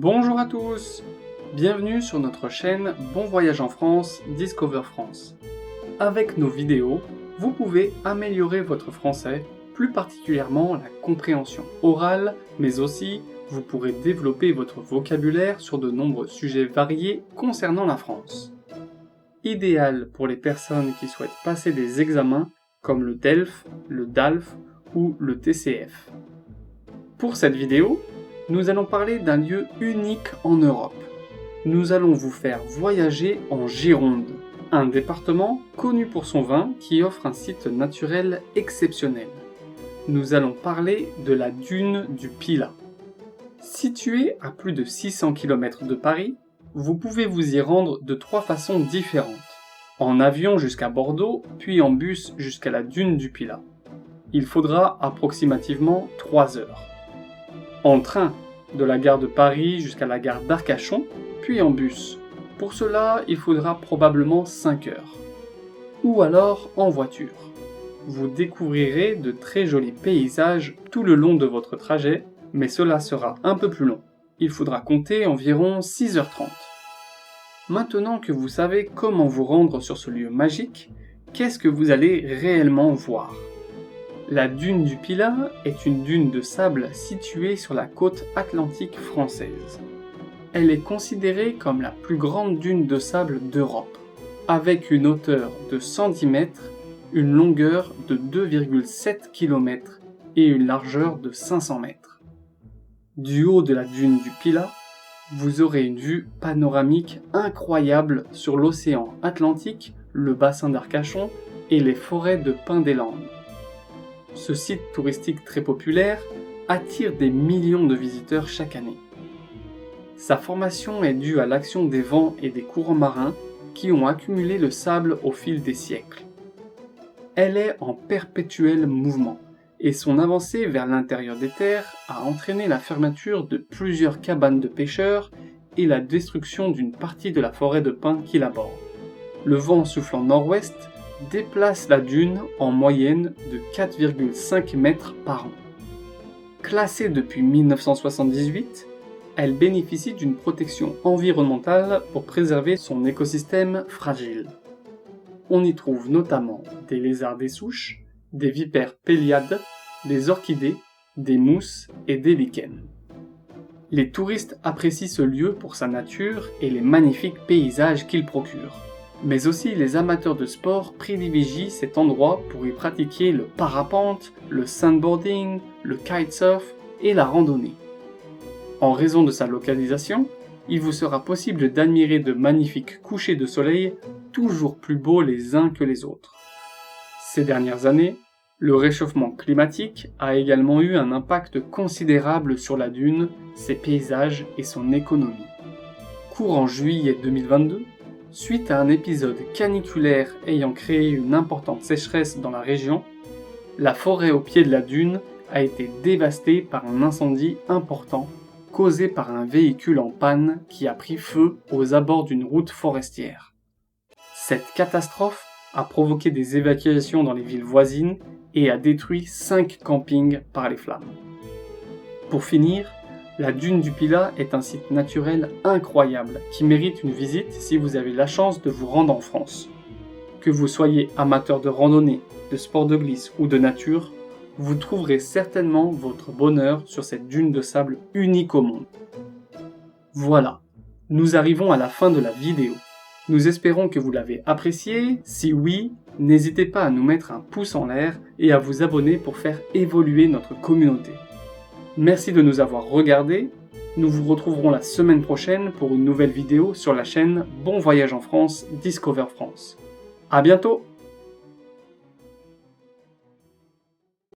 Bonjour à tous, bienvenue sur notre chaîne Bon Voyage en France, Discover France. Avec nos vidéos, vous pouvez améliorer votre français, plus particulièrement la compréhension orale, mais aussi vous pourrez développer votre vocabulaire sur de nombreux sujets variés concernant la France. Idéal pour les personnes qui souhaitent passer des examens comme le DELF, le DALF ou le TCF. Pour cette vidéo, nous allons parler d'un lieu unique en Europe. Nous allons vous faire voyager en Gironde, un département connu pour son vin qui offre un site naturel exceptionnel. Nous allons parler de la dune du Pilat. Située à plus de 600 km de Paris, vous pouvez vous y rendre de 3 façons différentes. En avion jusqu'à Bordeaux, puis en bus jusqu'à la dune du Pilat. Il faudra approximativement 3 heures. En train, de la gare de Paris jusqu'à la gare d'Arcachon, puis en bus. Pour cela, il faudra probablement 5 heures. Ou alors en voiture. Vous découvrirez de très jolis paysages tout le long de votre trajet, mais cela sera un peu plus long. Il faudra compter environ 6h30. Maintenant que vous savez comment vous rendre sur ce lieu magique, qu'est-ce que vous allez réellement voir ? La dune du Pilat est une dune de sable située sur la côte atlantique française. Elle est considérée comme la plus grande dune de sable d'Europe, avec une hauteur de 110 mètres, une longueur de 2,7 km et une largeur de 500 mètres. Du haut de la dune du Pilat, vous aurez une vue panoramique incroyable sur l'océan Atlantique, le bassin d'Arcachon et les forêts de pins des Landes. Ce site touristique très populaire attire des millions de visiteurs chaque année. Sa formation est due à l'action des vents et des courants marins qui ont accumulé le sable au fil des siècles. Elle est en perpétuel mouvement et son avancée vers l'intérieur des terres a entraîné la fermeture de plusieurs cabanes de pêcheurs et la destruction d'une partie de la forêt de pins qui la borde. Le vent soufflant nord-ouest déplace la dune en moyenne de 4,5 mètres par an. Classée depuis 1978, elle bénéficie d'une protection environnementale pour préserver son écosystème fragile. On y trouve notamment des lézards des souches, des vipères péliades, des orchidées, des mousses et des lichens. Les touristes apprécient ce lieu pour sa nature et les magnifiques paysages qu'il procure. Mais aussi les amateurs de sport privilégient cet endroit pour y pratiquer le parapente, le sandboarding, le kitesurf et la randonnée. En raison de sa localisation, il vous sera possible d'admirer de magnifiques couchers de soleil toujours plus beaux les uns que les autres. Ces dernières années, le réchauffement climatique a également eu un impact considérable sur la dune, ses paysages et son économie. Courant juillet 2022, suite à un épisode caniculaire ayant créé une importante sécheresse dans la région, la forêt au pied de la dune a été dévastée par un incendie important causé par un véhicule en panne qui a pris feu aux abords d'une route forestière. Cette catastrophe a provoqué des évacuations dans les villes voisines et a détruit 5 campings par les flammes. Pour finir, la dune du Pilat est un site naturel incroyable qui mérite une visite si vous avez la chance de vous rendre en France. Que vous soyez amateur de randonnée, de sport de glisse ou de nature, vous trouverez certainement votre bonheur sur cette dune de sable unique au monde. Voilà, nous arrivons à la fin de la vidéo. Nous espérons que vous l'avez appréciée. Si oui, n'hésitez pas à nous mettre un pouce en l'air et à vous abonner pour faire évoluer notre communauté. Merci de nous avoir regardés. Nous vous retrouverons la semaine prochaine pour une nouvelle vidéo sur la chaîne Bon Voyage en France, Discover France. À bientôt!